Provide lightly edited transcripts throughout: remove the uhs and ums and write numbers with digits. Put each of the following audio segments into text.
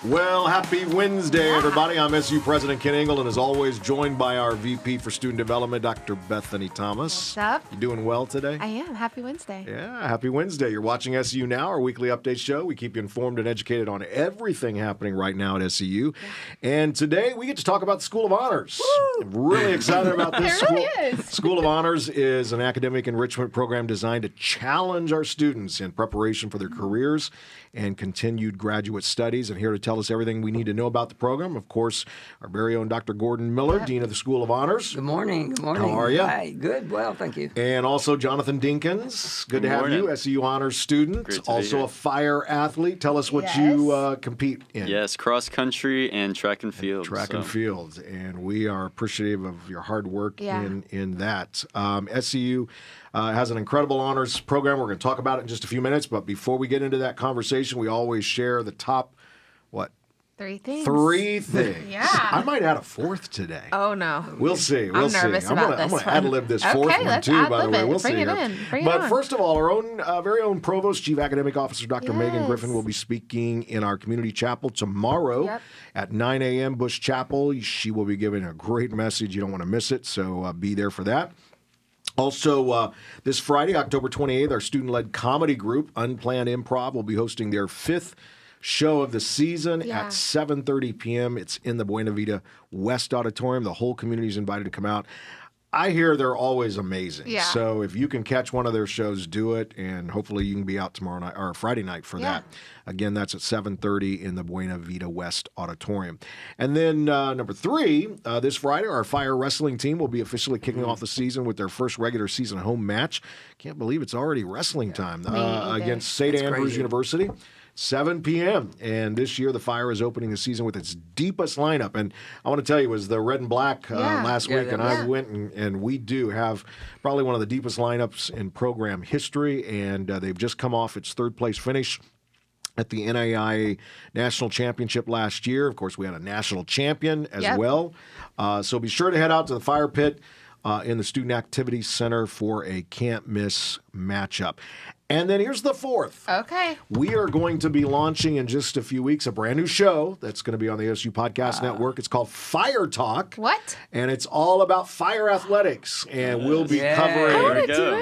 Well, happy Wednesday, everybody. I'm SEU President Ken Engel, and as always, joined by our VP for Student Development, Dr. Bethany Thomas. What's up? You doing well today? I am. Happy Wednesday. Yeah, happy Wednesday. You're watching SEU Now, our weekly update show. We keep you informed and educated on everything happening right now at SEU. Yeah. And today, we get to talk about the School of Honors. Woo! I'm really excited about this. It really is. School of Honors is an academic enrichment program designed to challenge our students in preparation for their careers and continued graduate studies. And here to tell us everything we need to know about the program, of course, our very own Dr. Gordon Miller, Dean of the School of Honors. Good morning. Good morning. How are you? Hi. Good. Well, thank you. And also Jonathan Dinkins. Good to have you, SEU Honors student. Great to also be here. a fire athlete. Tell us what you compete in. Yes, cross country and track and field. And field. And we are appreciative of your hard work in that. SEU has an incredible honors program. We're going to talk about it in just a few minutes. But before we get into that conversation, we always share the top, Three things. Yeah. I might add a fourth today. Oh, no. We'll see. I'm nervous about this I'm going to one. ad-lib this fourth one, too, by the way. We'll Bring see. it in. Bring But it on. first of all, our own very own Provost, Chief Academic Officer, Dr. Megan Griffin, will be speaking in our community chapel tomorrow at 9 a.m. Bush Chapel. She will be giving a great message. You don't want to miss it, so be there for that. Also, this Friday, October 28th, our student-led comedy group, Unplanned Improv, will be hosting their fifth show of the season at 7:30 p.m. It's in the Buena Vita West Auditorium. The whole community is invited to come out. I hear they're always amazing. Yeah. So if you can catch one of their shows, do it, and hopefully you can be out tomorrow night or Friday night for that. Again, that's at 7:30 in the Buena Vita West Auditorium. And then number 3, this Friday, our fire wrestling team will be officially kicking off the season with their first regular season home match. Can't believe it's already wrestling time against St. Andrews University. 7 p.m. And this year, the Fire is opening the season with its deepest lineup. And I want to tell you, it was the red and black last week, and I went and we do have probably one of the deepest lineups in program history. And they've just come off its third place finish at the NAIA National Championship last year. Of course, we had a national champion as well. So be sure to head out to the Fire Pit in the Student Activities Center for a can't-miss matchup. And then here's the fourth. Okay. We are going to be launching in just a few weeks a brand new show that's going to be on the SU Podcast Network. It's called Fire Talk. What? And it's all about fire athletics. And we'll be covering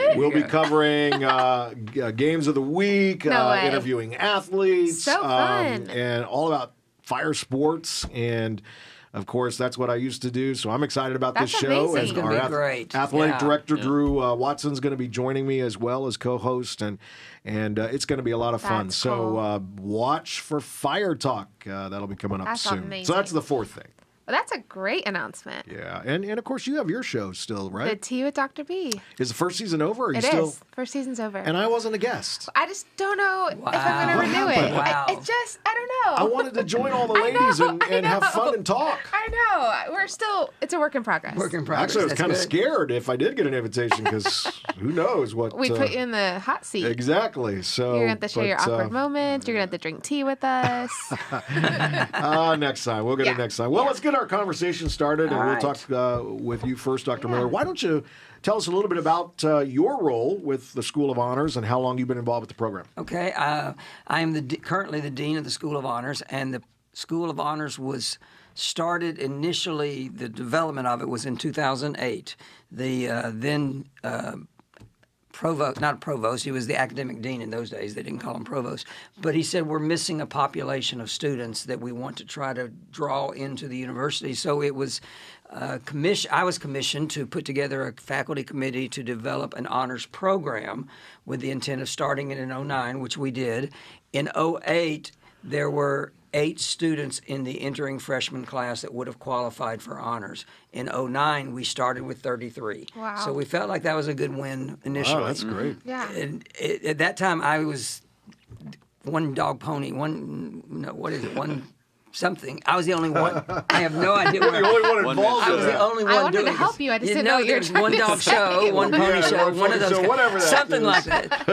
games of the week, interviewing athletes, so fun. and all about fire sports. And of course, that's what I used to do, so I'm excited about this show. Amazing. And our great. athletic director, Drew Watson's going to be joining me as well as co-host, and it's going to be a lot of fun. That's so watch for Fire Talk. That'll be coming up soon. Amazing. So that's the fourth thing. Well, that's a great announcement. Yeah, and of course you have your show still, right? The Tea with Dr. B. Is the first season over? Or are you It still... is. First season's over. And I wasn't a guest. I just don't know if I'm going to renew it. Wow. It's just, I don't know. I wanted to join all the ladies and have fun and talk. I know. We're still, it's a work in progress. Actually, I was kind of scared if I did get an invitation because who knows what... We put you in the hot seat. Exactly. So you're going to have to share your awkward moments. You're going to have to drink tea with us. Next time. We'll get it next time. Well, let's get our conversation started, and we'll talk with you first, Dr. Miller. Why don't you tell us a little bit about your role with the School of Honors and how long you've been involved with the program? Okay. I am currently the Dean of the School of Honors, and the School of Honors was started initially, the development of it was in 2008. The then provost, not provost, he was the academic dean in those days. They didn't call him provost. But he said, we're missing a population of students that we want to try to draw into the university. So it was I was commissioned to put together a faculty committee to develop an honors program with the intent of starting it in 2009, which we did. In 2008, there were 8 students in the entering freshman class that would have qualified for honors. In 2009, we started with 33. Wow. So we felt like that was a good win initially. Wow, that's great. Yeah. And at that time, I was one something. I was the only one. I have no idea where. You're the only one involved. I was the only one I wanted doing to this. help you. I just didn't know what you were trying one to dog say. show, one pony show, one of those. So whatever that something is. like that.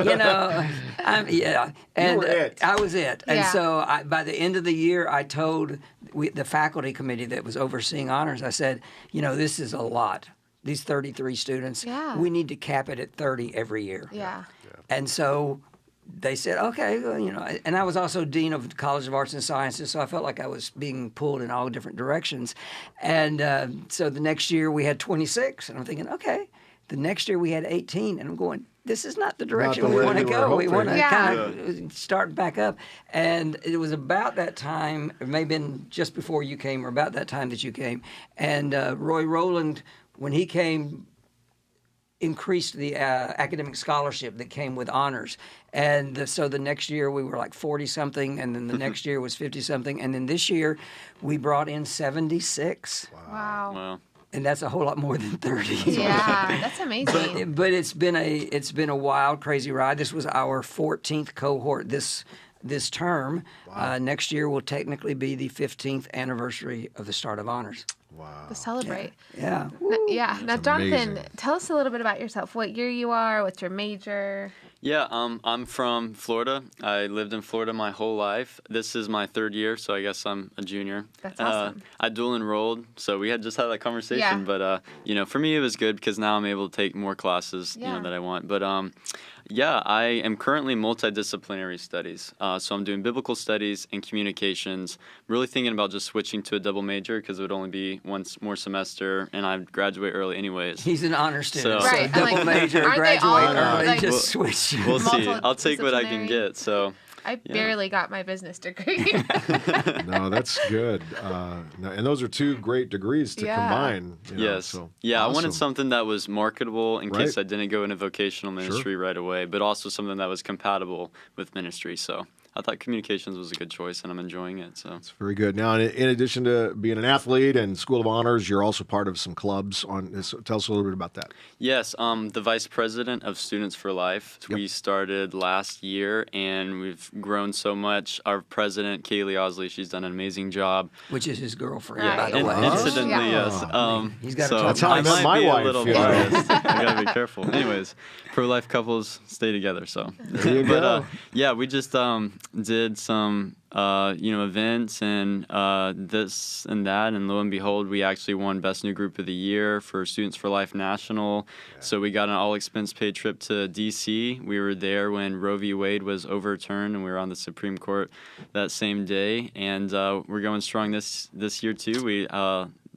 And You were it. I was it. And Yeah. so by the end of the year, I told the faculty committee that was overseeing honors, I said, this is a lot. These 33 students, Yeah. we need to cap it at 30 every year. Yeah. And so they said, okay, well, and I was also dean of the College of Arts and Sciences, so I felt like I was being pulled in all different directions. And so the next year we had 26, and I'm thinking, okay. The next year we had 18, and I'm going, this is not the direction we want to go. We want to kind of start back up. And it was about that time, it may have been just before you came, or about that time that you came. And Roy Rowland, when he came, increased the academic scholarship that came with honors. And so the next year we were like 40-something, and then the next year was 50-something. And then this year we brought in 76. Wow. And that's a whole lot more than 30. Yeah, that's amazing. But it's been a wild, crazy ride. This was our 14th cohort this term. Wow. Next year will technically be the 15th anniversary of the start of honors. To celebrate. Yeah. Now, Jonathan, amazing. tell us a little bit about yourself. What year you are? What's your major? Yeah, I'm from Florida. I lived in Florida my whole life. This is my third year, so I guess I'm a junior. That's awesome. I dual enrolled, so we had just had that conversation. Yeah. But for me it was good because now I'm able to take more classes that I want. But I am currently multidisciplinary studies. So I'm doing biblical studies and communications. I'm really thinking about just switching to a double major because it would only be one more semester, and I'd graduate early anyways. He's an honor student, So- so Right, double major, aren't they graduate all, early, like- just switch. We'll see. I'll take what I can Multidisciplinary. get. So I barely got my business degree. No, that's good. And those are two great degrees to combine. yes. So, I awesome. wanted something that was marketable in case I didn't go into vocational ministry Sure. right away, but also something that was compatible with ministry. So I thought communications was a good choice, and I'm enjoying it. So It's very good. Now, in addition to being an athlete and School of Honors, you're also part of some clubs. Tell us a little bit about that. yes, the vice president of Students for Life. Yep. We started last year, and we've grown so much. Our president, Kaylee Osley, she's done an amazing job. Which is his girlfriend, Right. by the way. Incidentally, Yeah. yes. He's gotta so talk That's how I met might my be wife, a little yeah. biased. I gotta be careful. Anyways, pro-life couples stay together. So, There you but go. we just did some events and this and that, and lo and behold, we actually won Best New Group of the Year for Students for Life National. So we got an all-expense-paid trip to D.C. We were there when Roe v. Wade was overturned, and we were on the Supreme Court that same day. And we're going strong this year too. We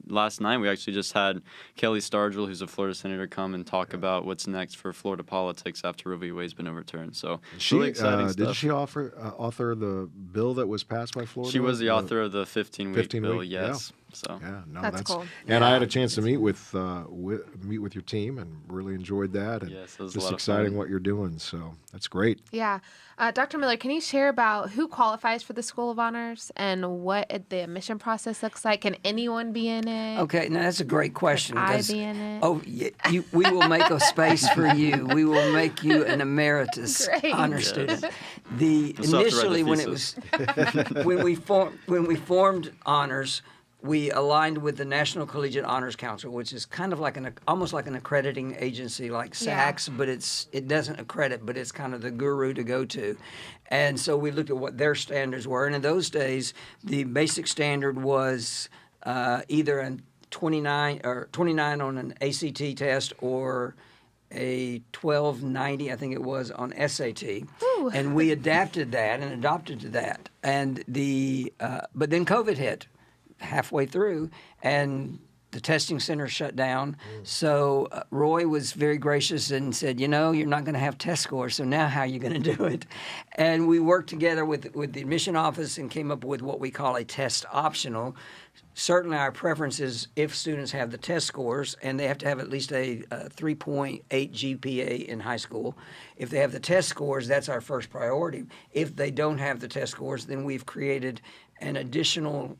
last night we actually just had Kelly Stargell, who's a Florida senator, come and talk about what's next for Florida politics after Roe v. Wade's been overturned. So really exciting stuff. Did she author the bill that was passed by Florida? She was the author of the 15-week 15-week, bill, yeah. yes. So Yeah, no, That's cool. And I had a chance to meet with your team and really enjoyed that. And Yes, it was a just lot of exciting fun. what you're doing. So that's great. Yeah. Dr. Miller, can you share about who qualifies for the School of Honors and what the admission process looks like? Can anyone be in it? Okay, now that's a great question. Could I 'cause- be in it? Oh, we will make a space for you. We will make you an emeritus Great. honor student. The We'll still have to write initially the when it was thesis. when we formed honors, we aligned with the National Collegiate Honors Council, which is kind of like almost like an accrediting agency like SACS, but it doesn't accredit, but it's kind of the guru to go to. And so we looked at what their standards were, and in those days, the basic standard was either a 29 on an ACT test or a 1290, I think it was, on SAT. Ooh. And we adapted that and adopted to that. And but then COVID hit halfway through, and the testing center shut down. So Roy was very gracious and said, you're not going to have test scores, so now how are you going to do it? And we worked together with the admission office and came up with what we call a test optional. Certainly our preference is if students have the test scores, and they have to have at least a 3.8 GPA in high school. If they have the test scores, that's our first priority. If they don't have the test scores, then we've created an additional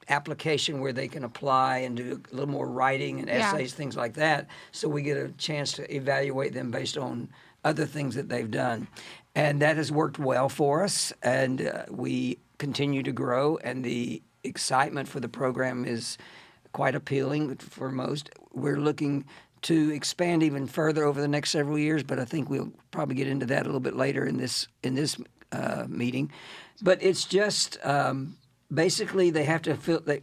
application where they can apply and do a little more writing and essays, things like that, so we get a chance to evaluate them based on other things that they've done. And that has worked well for us, and we continue to grow, and the excitement for the program is quite appealing for most. We're looking to expand even further over the next several years, but I think we'll probably get into that a little bit later in this meeting. But it's just basically they have to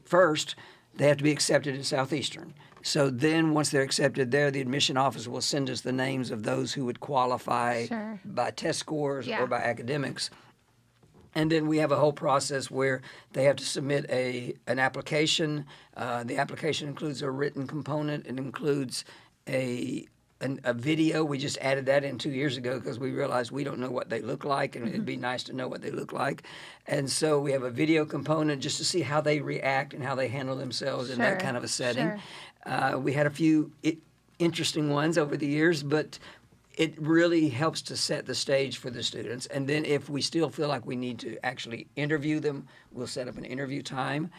first they have to be accepted at Southeastern. So then once they're accepted there, the admission office will send us the names of those who would qualify by test scores or by academics. And then we have a whole process where they have to submit an application. The application includes a written component. It includes a video. We just added that in 2 years ago because we realized we don't know what they look like, and it'd be nice to know what they look like. And so we have a video component just to see how they react and how they handle themselves in that kind of a setting. We had a few interesting ones over the years, but it really helps to set the stage for the students. And then if we still feel like we need to actually interview them, we'll set up an interview time.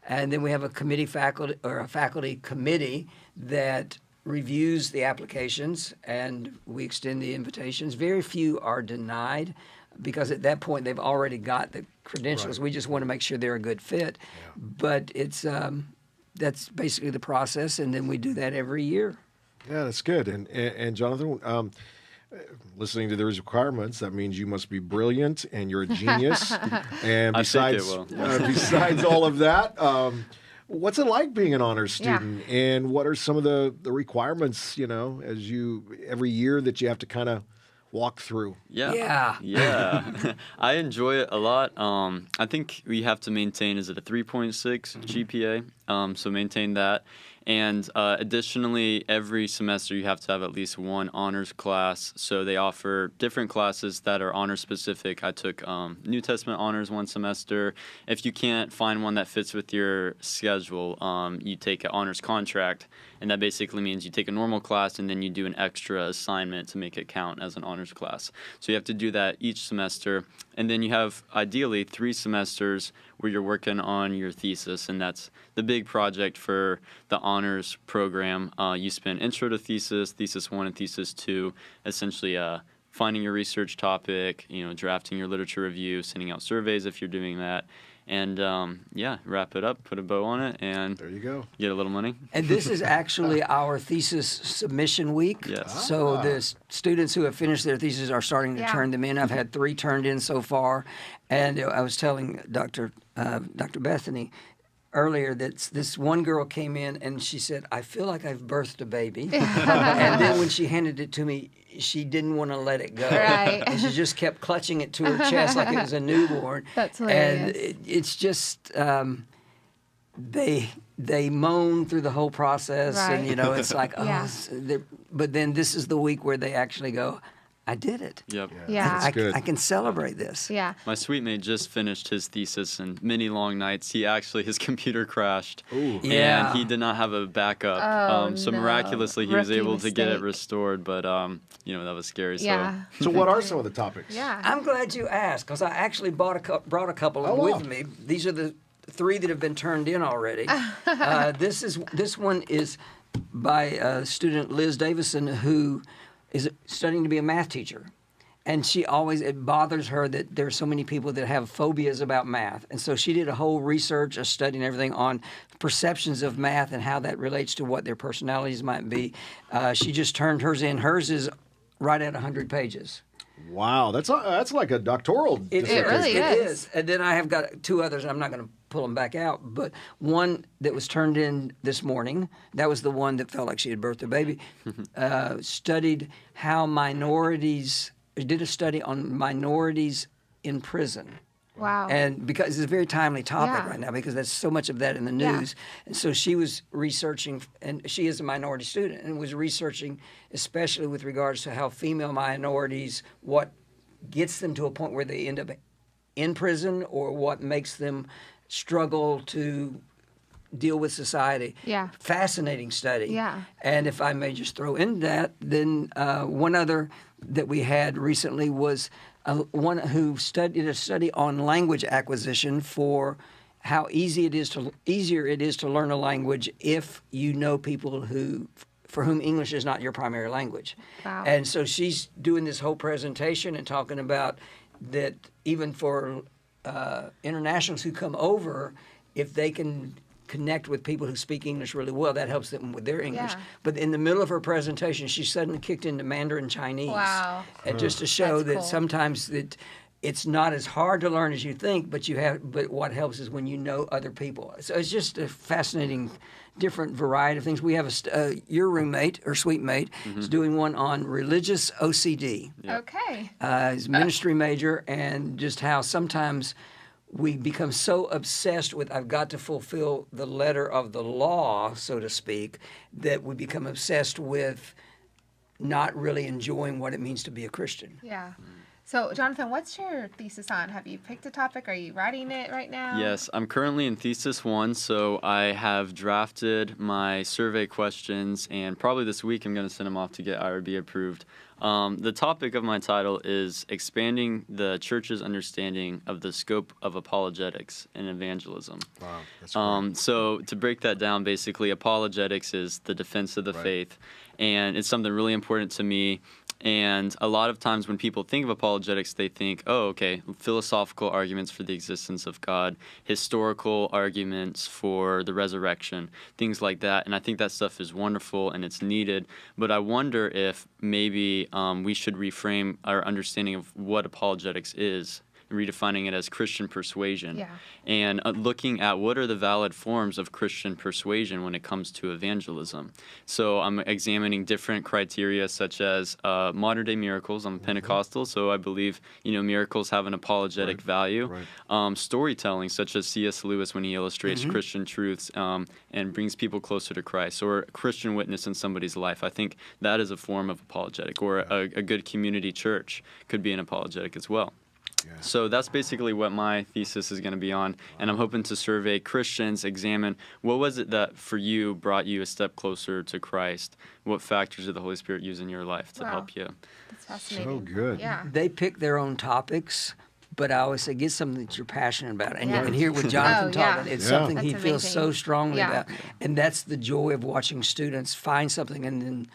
And then we have a faculty committee that reviews the applications, and we extend the invitations. Very few are denied because at that point they've already got the credentials. We just want to make sure they're a good fit. But it's that's basically the process, and then we do that every year. Yeah, that's good. And Jonathan, listening to those requirements, that means you must be brilliant and you're a genius. And besides all of that, what's it like being an honors student? And what are some of the requirements, as every year that you have to kind of walk through? Yeah. I enjoy it a lot. I think we have to maintain, is it a 3.6 GPA? So maintain that. And additionally, every semester you have to have at least one honors class. So they offer different classes that are honor specific. I took New Testament honors one semester. If you can't find one that fits with your schedule, you take an honors contract. And that basically means you take a normal class and then you do an extra assignment to make it count as an honors class. So you have to do that each semester. And then you have, ideally, 3 semesters where you're working on your thesis. And that's the big project for the honors program. You spend intro to thesis, thesis 1 and thesis 2, essentially finding your research topic, drafting your literature review, sending out surveys if you're doing that. And wrap it up, put a bow on it, and there you go. Get a little money. And this is actually our thesis submission week. Yes. So the students who have finished their theses are starting to turn them in. I've had 3 turned in so far, and I was telling Dr. Bethany earlier that this one girl came in and she said, "I feel like I've birthed a baby," and then when she handed it to me, she didn't want to let it go. Right. And she just kept clutching it to her chest like it was a newborn. That's hilarious. And it's just they moan through the whole process, and it's like, but then this is the week where they actually go, "I did it. Yep. Yeah. I can celebrate this." Yeah. My suite mate just finished his thesis, and many long nights, his computer crashed. Ooh. Yeah. And he did not have a backup. So miraculously, he was Rookie able to get it mistake. restored, but, that was scary. Yeah. So what are some of the topics? Yeah. I'm glad you asked, because I actually brought a couple of them with me. These are the 3 that have been turned in already. This one is by student Liz Davison, who is studying to be a math teacher. And it bothers her that there are so many people that have phobias about math. And so she did a whole research, a study and everything on perceptions of math and how that relates to what their personalities might be. She just turned hers in. Hers is right at 100 pages. Wow, that's like a doctoral dissertation. really It is. is. And then I have got 2 others. I'm not going to pull them back out, but one that was turned in this morning, that was the one that felt like she had birthed a baby, studied how did a study on minorities in prison. Wow. And because it's a very timely topic Yeah. right now, because there's so much of that in the news. And so she was researching, and she is a minority student, and was researching especially with regards to how female minorities, what gets them to a point where they end up in prison, or what makes them struggle to deal with society. Yeah. Fascinating study. Yeah. And if I may just throw in that, then one other that we had recently was one who did a study on language acquisition for how easier it is to learn a language if you know people for whom English is not your primary language. Wow. And so she's doing this whole presentation and talking about that even for internationals who come over, if they can connect with people who speak English really well, that helps them with their English. Yeah. But in the middle of her presentation, she suddenly kicked into Mandarin Chinese. Wow. And just to show That's that cool. sometimes that it's not as hard to learn as you think, but what helps is when you know other people. So it's just a fascinating, different variety of things. We have your roommate or suite mate is doing one on religious OCD. Yeah. Okay. He's a ministry major, and just how sometimes we become so obsessed with I've got to fulfill the letter of the law, so to speak, that we become obsessed with not really enjoying what it means to be a Christian. Yeah. So, Jonathan, what's your thesis on? Have you picked a topic? Are you writing it right now? Yes, I'm currently in thesis 1, so I have drafted my survey questions, and probably this week I'm going to send them off to get IRB approved. The topic of my title is expanding the church's understanding of the scope of apologetics and evangelism. Wow, that's great. So to break that down, basically, apologetics is the defense of the faith, and it's something really important to me. And a lot of times when people think of apologetics, they think, oh, okay, philosophical arguments for the existence of God, historical arguments for the resurrection, things like that. And I think that stuff is wonderful and it's needed. But I wonder if maybe we should reframe our understanding of what apologetics is, redefining it as Christian persuasion, and looking at what are the valid forms of Christian persuasion when it comes to evangelism. So I'm examining different criteria such as modern-day miracles. I'm a Pentecostal, so I believe miracles have an apologetic value. Storytelling, such as C.S. Lewis when he illustrates Christian truths and brings people closer to Christ, or Christian witness in somebody's life. I think that is a form of apologetic, or a good community church could be an apologetic as well. Yeah. So that's basically what my thesis is going to be on, and I'm hoping to survey Christians, examine what was it that for you brought you a step closer to Christ? What factors did the Holy Spirit use in your life to help you? That's fascinating. So good. Yeah. They pick their own topics, but I always say get something that you're passionate about. And you can hear what Jonathan talking. It's something he feels so strongly about. And that's the joy of watching students find something and then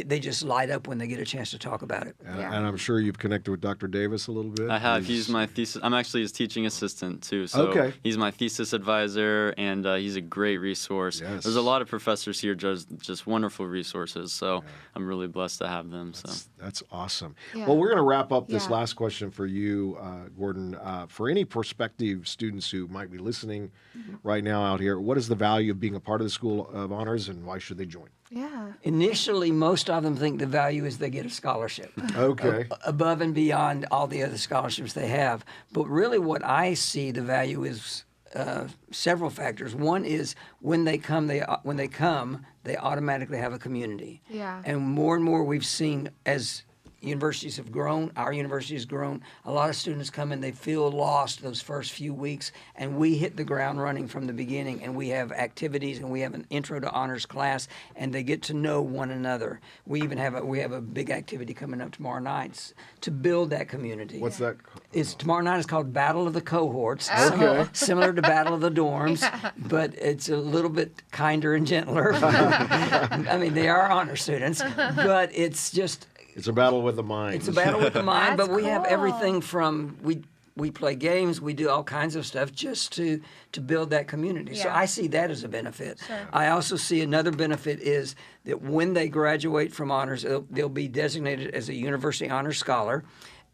they just light up when they get a chance to talk about it. And I'm sure you've connected with Dr. Davis a little bit. I have. He's my thesis. I'm actually his teaching assistant too. So he's my thesis advisor, and he's a great resource. Yes. There's a lot of professors here, just wonderful resources. So I'm really blessed to have them. That's awesome. Yeah. Well, we're going to wrap up this last question for you, Gordon. For any prospective students who might be listening right now out here, what is the value of being a part of the School of Honors, and why should they join? Yeah. Initially, most of them think the value is they get a scholarship. Okay. Above and beyond all the other scholarships they have. But really what I see the value is several factors. One is when they come, they automatically have a community. Yeah. And more we've seen as universities have grown, our university has grown, a lot of students come in, they feel lost those first few weeks, and we hit the ground running from the beginning, and we have activities, and we have an intro to honors class, and they get to know one another. We even have a big activity coming up tomorrow night to build that community. What's that? Tomorrow night is called Battle of the Cohorts, similar to Battle of the Dorms, but it's a little bit kinder and gentler. I mean, they are honor students, but it's just... It's a battle with the mind. It's a battle with the mind, but we have cool. everything from we play games, we do all kinds of stuff just to build that community. So I see that as a benefit. Sure. I also see another benefit is that when they graduate from honors, they'll be designated as a university honors scholar,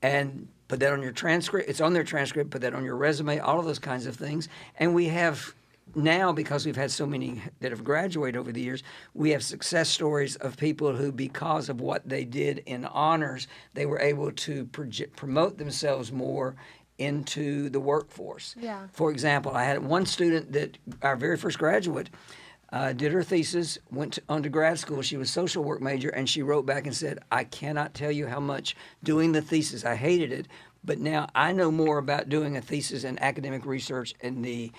and put that on your transcript. It's on their transcript. Put that on your resume. All of those kinds of things, and we have. Now, because we've had so many that have graduated over the years, we have success stories of people who, because of what they did in honors, they were able to promote themselves more into the workforce. Yeah. For example, I had one student that, our very first graduate, did her thesis, went on to grad school. She was a social work major, and she wrote back and said, I cannot tell you how much doing the thesis, I hated it, but now I know more about doing a thesis and academic research in the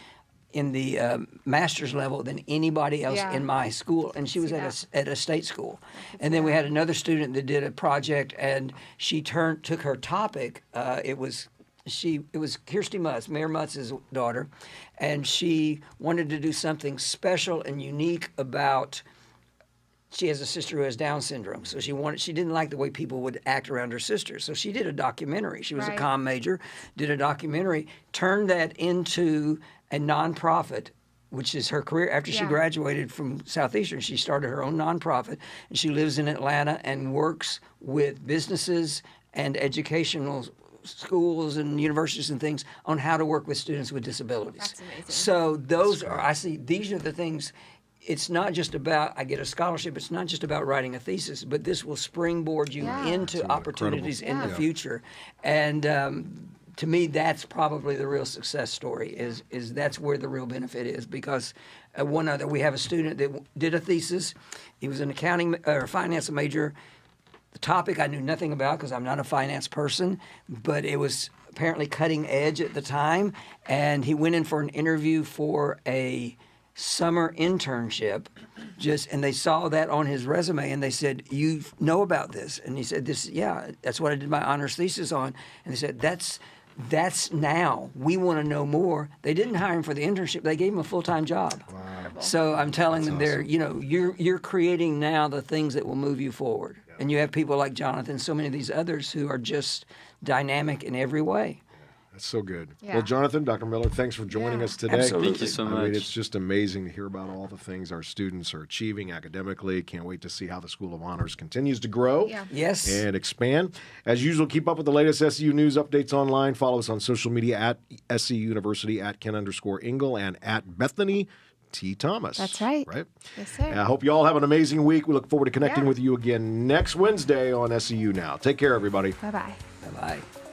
master's level than anybody else in my school, and she was at a state school. And then we had another student that did a project, and she took her topic. It was Kirsty Mutz, Mayor Mutz's daughter, and she wanted to do something special and unique about. She has a sister who has Down syndrome, so she didn't like the way people would act around her sister, so she did a documentary. She was a comm major, did a documentary, turned that into a nonprofit, which is her career. After she graduated from Southeastern, she started her own nonprofit, and she lives in Atlanta and works with businesses and educational schools and universities and things on how to work with students with disabilities. That's amazing. So these are the things. It's not just about I get a scholarship. It's not just about writing a thesis, but this will springboard you into opportunities in the future. And to me, that's probably the real success story. Is that's where the real benefit is, because we have a student that did a thesis. He was an accounting or finance major. The topic I knew nothing about because I'm not a finance person, but it was apparently cutting edge at the time. And he went in for an interview for a summer internship, and they saw that on his resume, and they said, "You know about this?" And he said, that's what I did my honors thesis on." And they said, "That's now. We want to know more." They didn't hire him for the internship; they gave him a full-time job. Wow. So I'm telling them, awesome. You're creating now the things that will move you forward, and you have people like Jonathan, so many of these others who are just dynamic in every way. That's so good. Yeah. Well, Jonathan, Dr. Miller, thanks for joining us today. Absolutely. Thank you so much. I mean, it's just amazing to hear about all the things our students are achieving academically. Can't wait to see how the School of Honors continues to grow and expand. As usual, keep up with the latest SEU news updates online. Follow us on social media at SEU University, at Ken_Ingle, and at Bethany T. Thomas. That's right. Right? Yes, sir. I hope you all have an amazing week. We look forward to connecting with you again next Wednesday on SEU Now. Take care, everybody. Bye-bye. Bye-bye.